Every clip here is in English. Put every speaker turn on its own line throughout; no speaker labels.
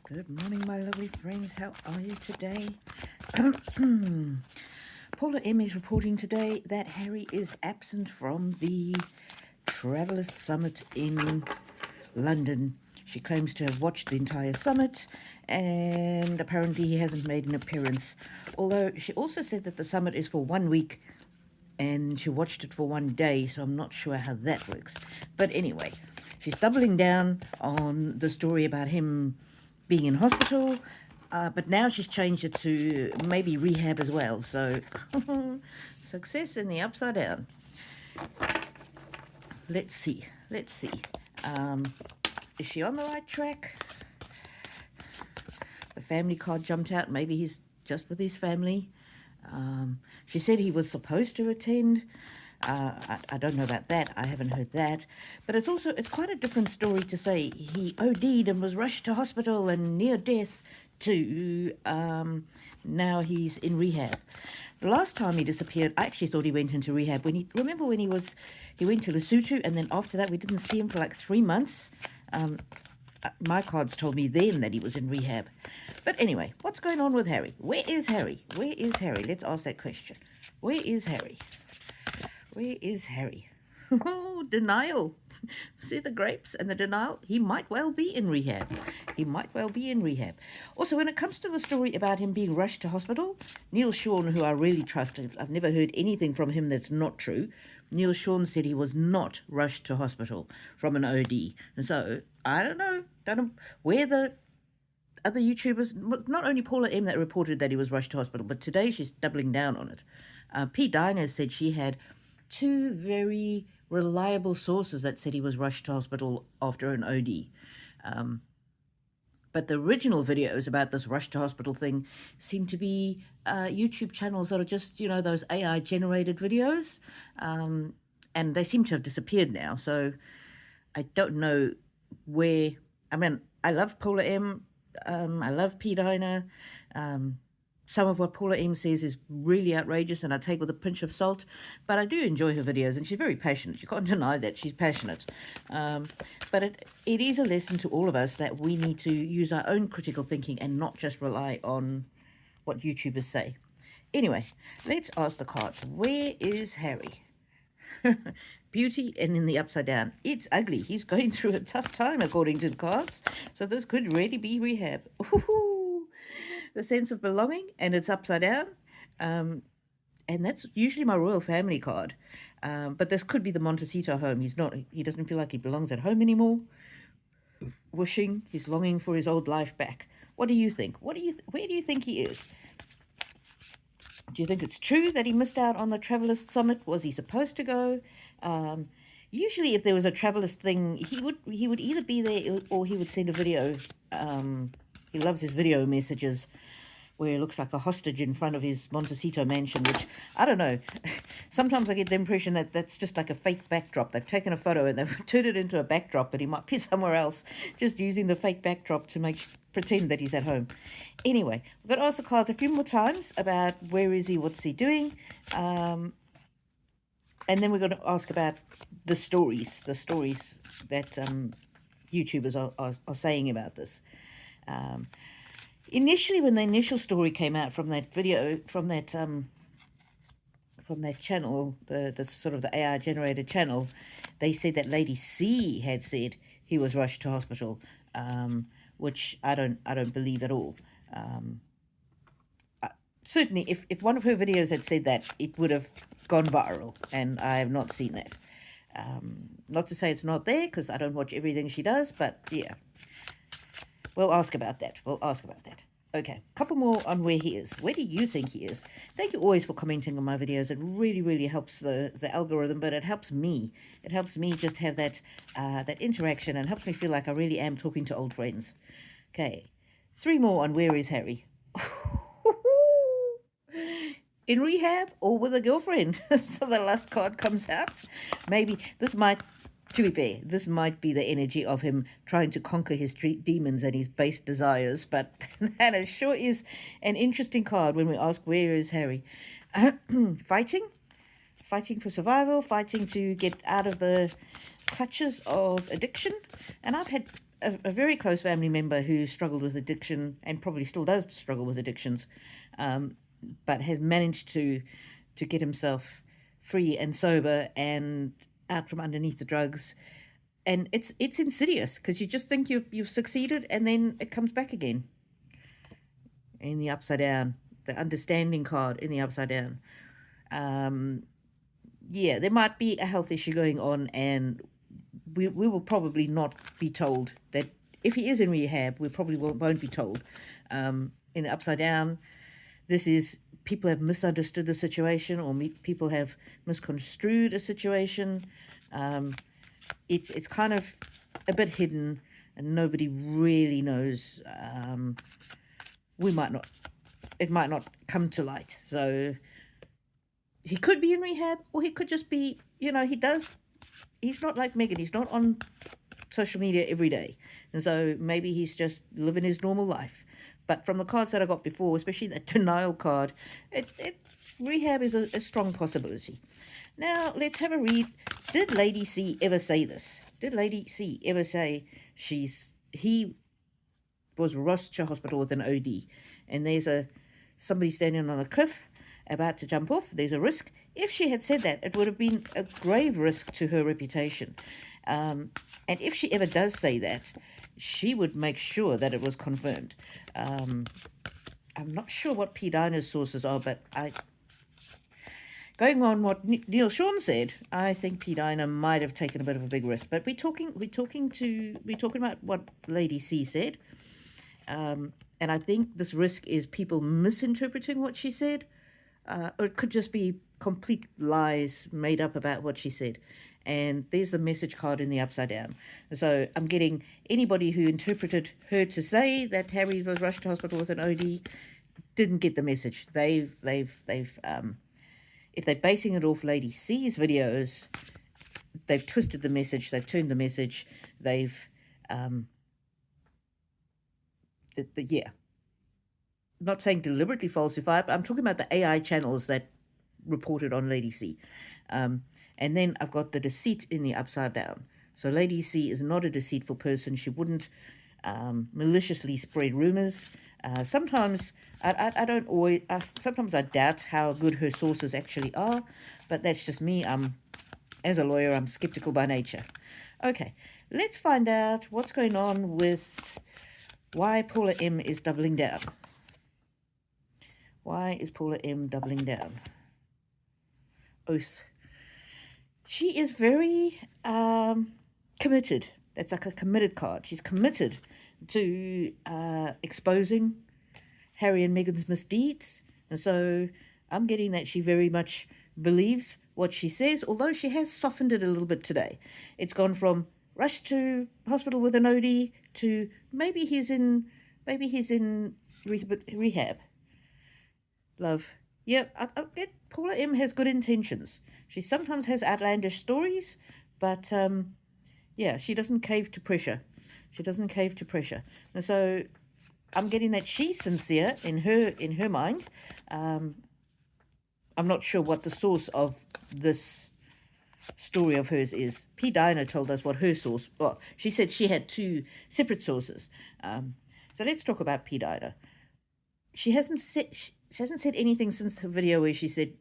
Good morning, my lovely friends. How are you today? Paula M is reporting today that Harry is absent from the Travelist Summit in London. She claims to have watched the entire summit, and apparently he hasn't made an appearance. Although she also said that the summit is for 1 week, and she watched it for 1 day, so I'm not sure how that works. But anyway, she's doubling down on the story about him being in hospital, but now she's changed it to maybe rehab as well. So success in the upside down. Let's see. Is she on the right track? The family card jumped out. Maybe he's just with his family. She said he was supposed to attend. I don't know about that. I haven't heard that. But it's quite a different story to say he OD'd and was rushed to hospital and near death to now he's in rehab. The last time he disappeared, I actually thought he went into rehab. Remember when he went to Lesotho, and then after that we didn't see him for like 3 months? My cards told me then that he was in rehab. But anyway, what's going on with Harry? Where is Harry? Let's ask that question. Where is Harry? Oh, denial. See the grapes and the denial? He might well be in rehab. Also, when it comes to the story about him being rushed to hospital, Neil Sean, who I really trust, I've never heard anything from him that's not true. Neil Sean said he was not rushed to hospital from an OD. And so, I don't know where the other YouTubers, not only Paula M that reported that he was rushed to hospital, but today she's doubling down on it. P. Dinah said she had 2 very reliable sources that said he was rushed to hospital after an OD. But the original videos about this rush to hospital thing seem to be YouTube channels that are just, those AI-generated videos. And they seem to have disappeared now. So I don't know where... I mean, I love Paula M. I love P. Dinah. Some of what Paula M says is really outrageous, and I take with a pinch of salt, but I do enjoy her videos, and she's very passionate. You can't deny that she's passionate. But it is a lesson to all of us that we need to use our own critical thinking and not just rely on what YouTubers say. Anyway, let's ask the cards. Where is Harry? Beauty and in the upside down. It's ugly. He's going through a tough time, according to the cards. So this could really be rehab. Ooh, the sense of belonging, and it's upside down. And that's usually my royal family card. But this could be the Montecito home. He doesn't feel like he belongs at home anymore. He's longing for his old life back. What do you think? Where do you think he is? Do you think it's true that he missed out on the Travelist Summit? Was he supposed to go? Usually if there was a Travelist thing, he would either be there or he would send a video. He loves his video messages where he looks like a hostage in front of his Montecito mansion, which, I don't know. Sometimes I get the impression that that's just like a fake backdrop. They've taken a photo and they've turned it into a backdrop, but he might be somewhere else, just using the fake backdrop to pretend that he's at home. Anyway, we've got to ask the cards a few more times about where is he, what's he doing, and then we're going to ask about the stories that YouTubers are saying about this. Initially, when the initial story came out from that video, from that channel, the sort of the AI generated channel, they said that Lady C had said he was rushed to hospital, which I don't believe at all. Certainly, if one of her videos had said that, it would have gone viral, and I have not seen that. Not to say it's not there, because I don't watch everything she does, but yeah. We'll ask about that. Okay, a couple more on where he is. Where do you think he is? Thank you always for commenting on my videos. It really, really helps the algorithm, but it helps me. It helps me just have that interaction, and helps me feel like I really am talking to old friends. Okay, 3 more on where is Harry. In rehab or with a girlfriend. So the last card comes out. Maybe to be fair, this might be the energy of him trying to conquer his street demons and his base desires, but that sure is an interesting card when we ask where is Harry. Fighting for survival, fighting to get out of the clutches of addiction. And I've had a very close family member who struggled with addiction and probably still does struggle with addictions, but has managed to get himself free and sober and out from underneath the drugs. And it's insidious because you just think you've succeeded, and then it comes back again in the upside down, the understanding card in the upside down. Yeah, there might be a health issue going on, and we will probably not be told that. If he is in rehab, we probably won't be told. In the upside down, this is people have misunderstood the situation, or people have misconstrued a situation. It's kind of a bit hidden, and nobody really knows. It might not come to light. So he could be in rehab, or he could just be, he's not like Megan. He's not on social media every day. And so maybe he's just living his normal life. But from the cards that I got before, especially that denial card, rehab is a strong possibility. Now, let's have a read. Did Lady C ever say this? Did Lady C ever say he was rushed to hospital with an OD, and there's somebody standing on a cliff about to jump off? There's a risk. If she had said that, it would have been a grave risk to her reputation. And if she ever does say that, she would make sure that it was confirmed. I'm not sure what P. Dinah's sources are, but going on what Neil Sean said, I think P. Dinah might have taken a bit of a big risk. But we're talking about what Lady C said, and I think this risk is people misinterpreting what she said, or it could just be complete lies made up about what she said. And there's the message card in the upside down. So I'm getting anybody who interpreted her to say that Harry was rushed to hospital with an OD didn't get the message. If they're basing it off Lady C's videos, they've twisted the message. They've turned the message. They've not saying deliberately falsified, but I'm talking about the AI channels that reported on Lady C. And then I've got the deceit in the upside down. So Lady C is not a deceitful person. She wouldn't maliciously spread rumors. Sometimes sometimes I doubt how good her sources actually are, but that's just me. As a lawyer, I'm skeptical by nature. Okay, let's find out what's going on with why Paula M is doubling down. Why is Paula M doubling down? Oath. She is very committed. That's like a committed card. She's committed to exposing Harry and Meghan's misdeeds. And so I'm getting that she very much believes what she says, although she has softened it a little bit today. It's gone from rushed to hospital with an OD to maybe he's in rehab. Love. Yeah, I get Paula M has good intentions. She sometimes has outlandish stories, but she doesn't cave to pressure. And so I'm getting that she's sincere in her mind. I'm not sure what the source of this story of hers is. P. Dinah told us what her source. Well, she said she had two separate sources. So let's talk about P. Dinah. She hasn't said anything since the video where she said.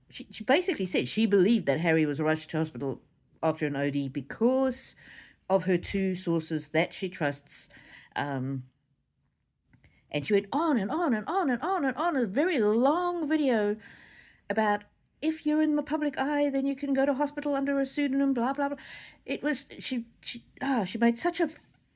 She basically said she believed that Harry was rushed to hospital after an OD because of her two sources that she trusts. And she went on and on and on and on and on, a very long video about if you're in the public eye, then you can go to hospital under a pseudonym, blah, blah, blah. It was, she made such a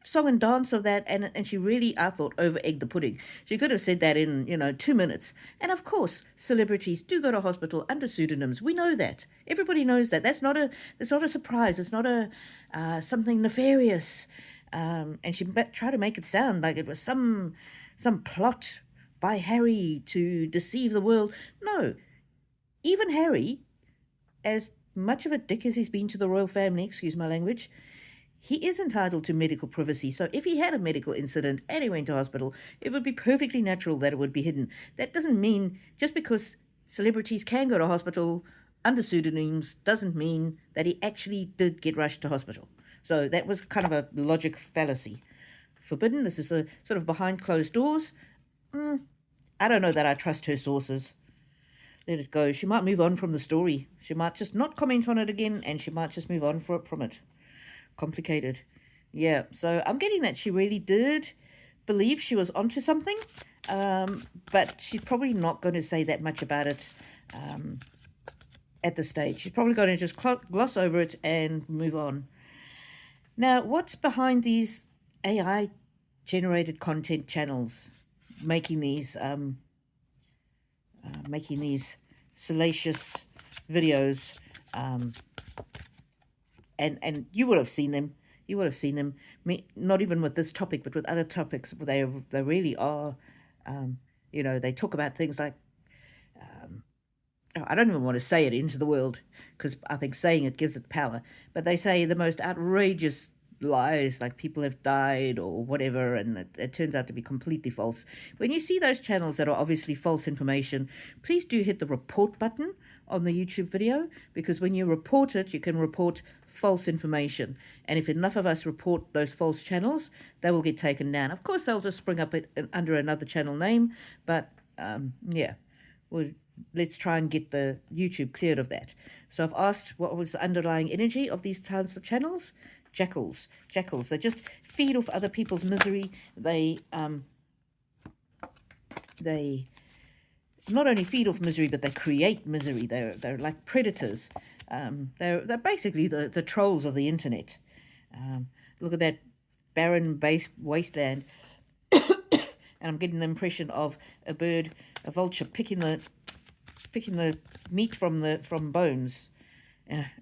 song and dance of that, and she really, I thought, over-egged the pudding. She could have said that in 2 minutes. And of course, celebrities do go to hospital under pseudonyms. We know that. Everybody knows that. That's not a surprise. It's not something nefarious. And she tried to make it sound like it was some plot by Harry to deceive the world. No, even Harry, as much of a dick as he's been to the royal family, excuse my language, he is entitled to medical privacy. So if he had a medical incident and he went to hospital, it would be perfectly natural that it would be hidden. That doesn't mean, just because celebrities can go to hospital under pseudonyms, doesn't mean that he actually did get rushed to hospital. So that was kind of a logic fallacy. Forbidden, this is the sort of behind closed doors. I don't know that I trust her sources. Let it go. She might move on from the story. She might just not comment on it again, and she might just move on from it. Complicated. Yeah, so I'm getting that she really did believe she was onto something, but she's probably not going to say that much about it at this stage. She's probably going to just gloss over it and move on. Now, what's behind these AI-generated content channels making these salacious videos? And you would have seen them. You would have seen them. Not even with this topic, but with other topics. They really are. They talk about things like. I don't even want to say it into the world because I think saying it gives it power. But they say the most outrageous lies, like people have died or whatever, and it turns out to be completely false. When you see those channels that are obviously false information, please do hit the report button on the YouTube video, because when you report it, you can report false information. And if enough of us report those false channels, they will get taken down. Of course, they'll just spring up under another channel name, but yeah, let's try and get the YouTube cleared of that. So I've asked what was the underlying energy of these types of channels. Jackals. They just feed off other people's misery. They not only feed off misery, but they create misery. They're like predators. They're basically the trolls of the internet. Look at that barren wasteland, and I'm getting the impression of a vulture picking the meat from bones.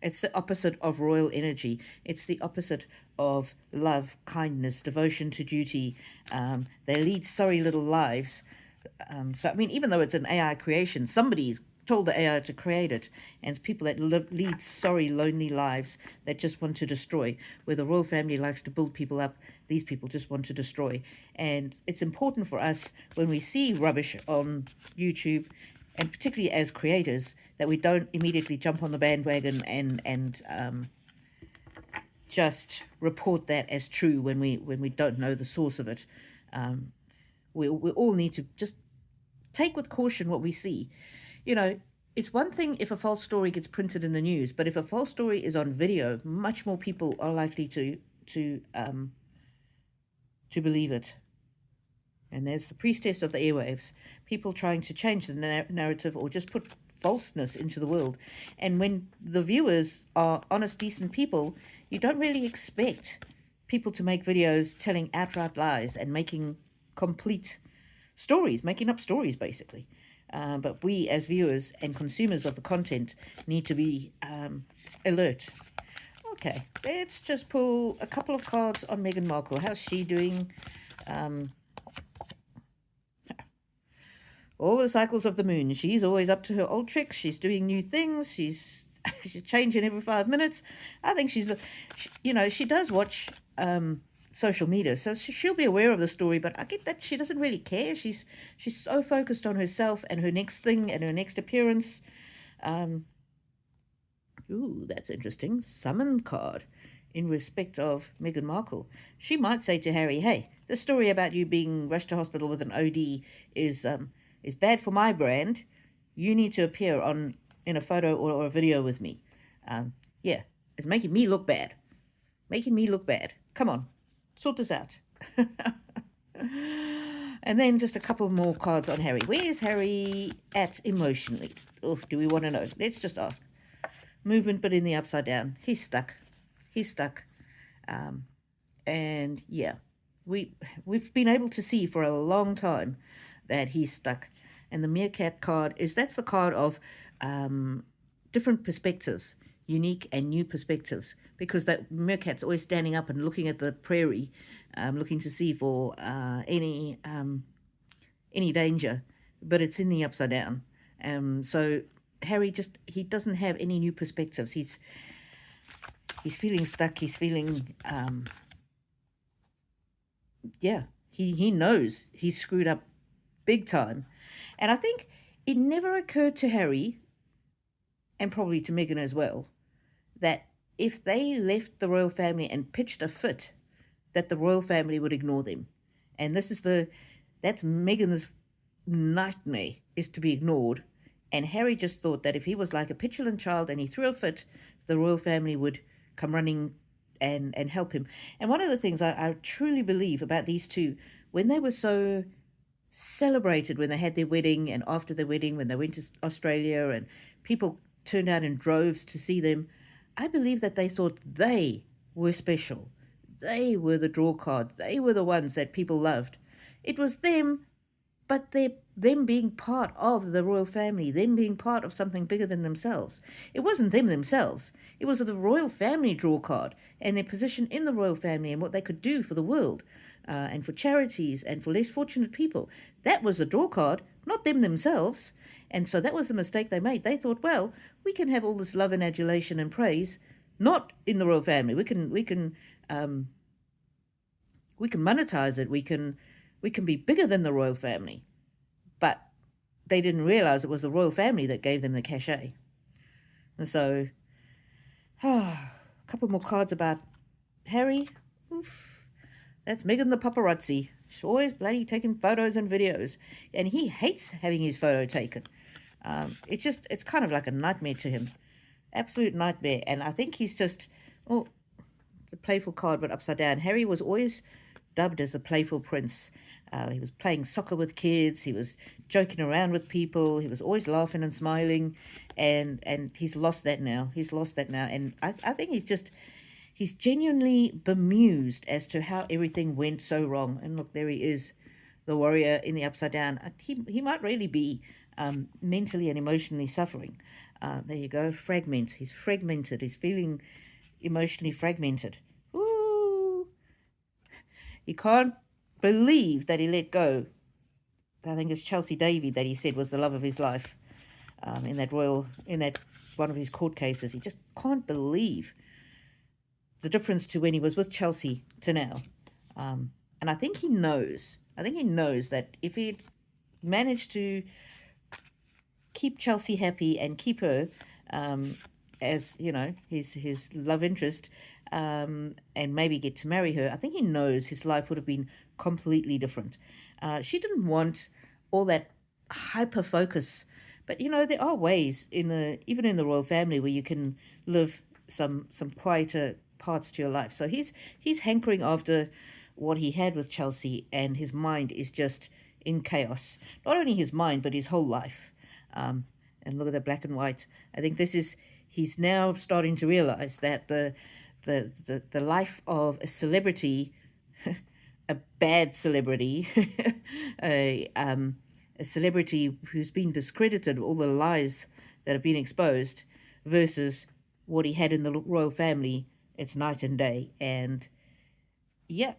It's the opposite of royal energy. It's the opposite of love, kindness, devotion to duty. They lead sorry little lives. So, I mean, even though it's an AI creation, somebody's told the AI to create it. And it's people that lead sorry, lonely lives that just want to destroy. Where the royal family likes to build people up, these people just want to destroy. And it's important for us, when we see rubbish on YouTube, and particularly as creators, that we don't immediately jump on the bandwagon and just report that as true when we don't know the source of it. We all need to just take with caution what we see. It's one thing if a false story gets printed in the news, but if a false story is on video, much more people are likely to believe it. And there's the priestess of the airwaves, people trying to change the narrative or just put falseness into the world. And when the viewers are honest, decent people, you don't really expect people to make videos telling outright lies and making complete stories, making up stories, basically. But we, as viewers and consumers of the content, need to be alert. Okay, let's just pull a couple of cards on Meghan Markle. How's she doing? All the cycles of the moon. She's always up to her old tricks. She's doing new things. She's changing every 5 minutes. I think she does watch social media, so she'll be aware of the story, but I get that she doesn't really care. She's so focused on herself and her next thing and her next appearance. Ooh, that's interesting. Summon card in respect of Meghan Markle. She might say to Harry, hey, the story about you being rushed to hospital with an OD is bad for my brand. You need to appear in a photo or a video with me. Yeah, it's making me look bad. Come on, sort this out. And then just a couple more cards on Harry. Where is Harry at emotionally? Oh, do we want to know? Let's just ask. Movement, but in the upside down. He's stuck. And yeah, we've been able to see for a long time that he's stuck. And the meerkat card that's the card of different perspectives, unique and new perspectives, because that meerkat's always standing up and looking at the prairie, looking to see for any danger, but it's in the upside down. So Harry he doesn't have any new perspectives. He's feeling stuck. He's feeling he knows he's screwed up big time. And I think it never occurred to Harry, and probably to Meghan as well, that if they left the royal family and pitched a fit, that the royal family would ignore them. And that's Meghan's nightmare, is to be ignored. And Harry just thought that if he was like a petulant child and he threw a fit, the royal family would come running and help him. And one of the things I truly believe about these two, when they were so celebrated when they had their wedding and after their wedding, when they went to Australia and people turned out in droves to see them, I believe that they thought they were special. They were the draw card. They were the ones that people loved. It was them, but them being part of the royal family, them being part of something bigger than themselves. It wasn't them themselves. It was the royal family draw card and their position in the royal family and what they could do for the world and for charities and for less fortunate people. That was the draw card, not them themselves. And so that was the mistake they made. They thought, well, we can have all this love and adulation and praise, not in the royal family. We can monetize it. We can be bigger than the royal family. But they didn't realize it was the royal family that gave them the cachet. And so, a couple more cards about Harry. Oof. That's Meghan the paparazzi. She's always bloody taking photos and videos. And he hates having his photo taken. It's kind of like a nightmare to him. Absolute nightmare. And I think he's just, the playful card but upside down. Harry was always dubbed as the playful prince. He was playing soccer with kids. He was joking around with people. He was always laughing and smiling. And he's lost that now. And I think he's genuinely bemused as to how everything went so wrong. And look, there he is, the warrior in the upside down. He might really be mentally and emotionally suffering. There you go, fragment. He's fragmented. He's feeling emotionally fragmented. Ooh. He can't believe that he let go. I think it's Chelsea Davy that he said was the love of his life in that one of his court cases. He just can't believe the difference to when he was with Chelsea to now. And I think he knows. That if he'd managed to keep Chelsea happy and keep her as, his love interest, and maybe get to marry her, I think he knows his life would have been completely different. She didn't want all that hyper focus, but there are ways even in the royal family where you can live some quieter parts to your life. So he's hankering after what he had with Chelsea, and his mind is just in chaos. Not only his mind, but his whole life. And look at the black and white. I think he's now starting to realize that the life of a celebrity, a bad celebrity, a celebrity who's been discredited, all the lies that have been exposed, versus what he had in the royal family, it's night and day. And yeah,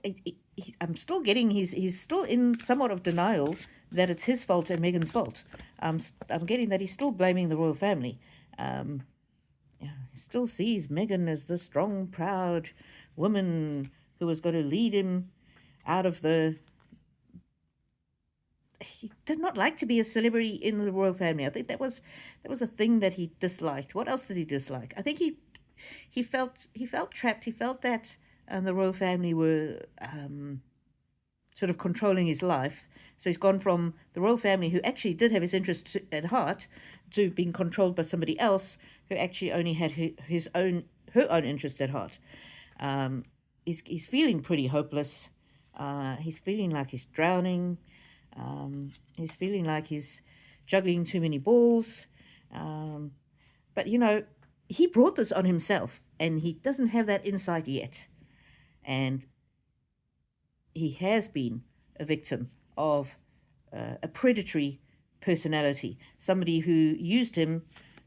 I'm still getting he's still in somewhat of denial that it's his fault and Meghan's fault. I'm getting that he's still blaming the royal family. He still sees Meghan as the strong, proud woman who was going to lead him out of the... He did not like to be a celebrity in the royal family. I think that was a thing that he disliked. What else did he dislike? I think he felt trapped. He felt that the royal family were sort of controlling his life. So he's gone from the royal family, who actually did have his interests at heart, to being controlled by somebody else who actually only had her own interests at heart. He's feeling pretty hopeless. He's feeling like he's drowning. He's feeling like he's juggling too many balls. But, he brought this on himself, and he doesn't have that insight yet. And he has been a victim of a predatory personality, somebody who used him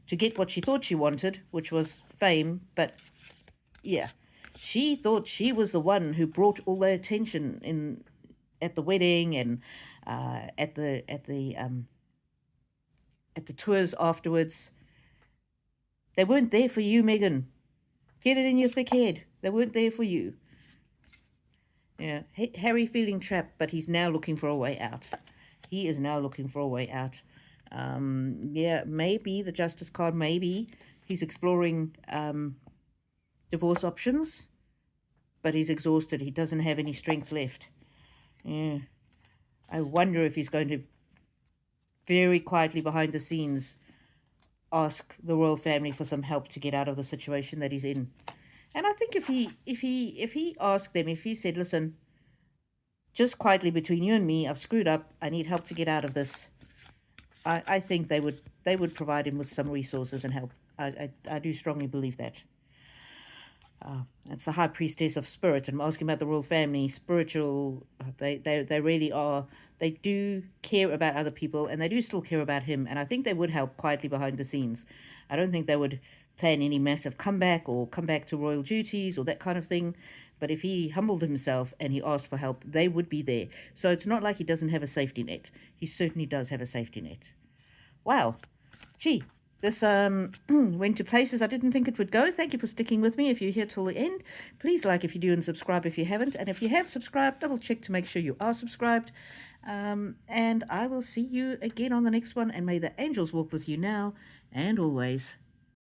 to get what she thought she wanted, which was fame. But yeah, she thought she was the one who brought all the attention at the wedding and at the tours afterwards. They weren't there for you, Meghan. Get it in your thick head. They weren't there for you. Yeah, Harry feeling trapped, but he's now looking for a way out. He is now looking for a way out. Yeah, maybe the Justice card, maybe he's exploring divorce options, but he's exhausted. He doesn't have any strength left. Yeah. I wonder if he's going to very quietly behind the scenes ask the royal family for some help to get out of the situation that he's in. And I think if he asked them, if he said, listen, just quietly between you and me, I've screwed up, I need help to get out of this, I think they would provide him with some resources and help. I do strongly believe that. It's the high priestess of spirit, and I'm asking about the royal family, spiritual. They really are. They do care about other people, and they do still care about him. And I think they would help quietly behind the scenes. I don't think they would plan any massive comeback or come back to royal duties or that kind of thing. But if he humbled himself and he asked for help, they would be there. So it's not like he doesn't have a safety net. He certainly does have a safety net. Wow. Gee, this went to places I didn't think it would go. Thank you for sticking with me. If you're here till the end, please like if you do and subscribe if you haven't. And if you have subscribed, double check to make sure you are subscribed. And I will see you again on the next one. And may the angels walk with you now and always.